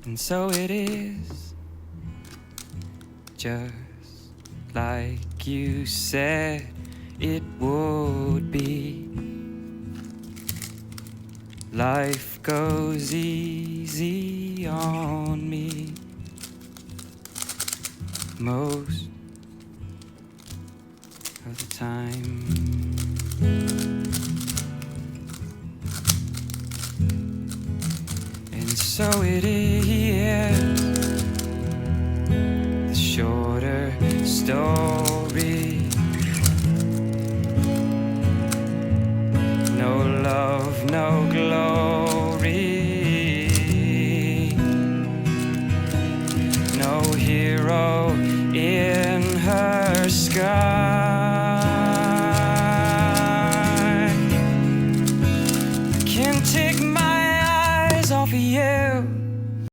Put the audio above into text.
And so it is, just like you said it would be. Life goes easy on me most of the time. And so it is, the shorter story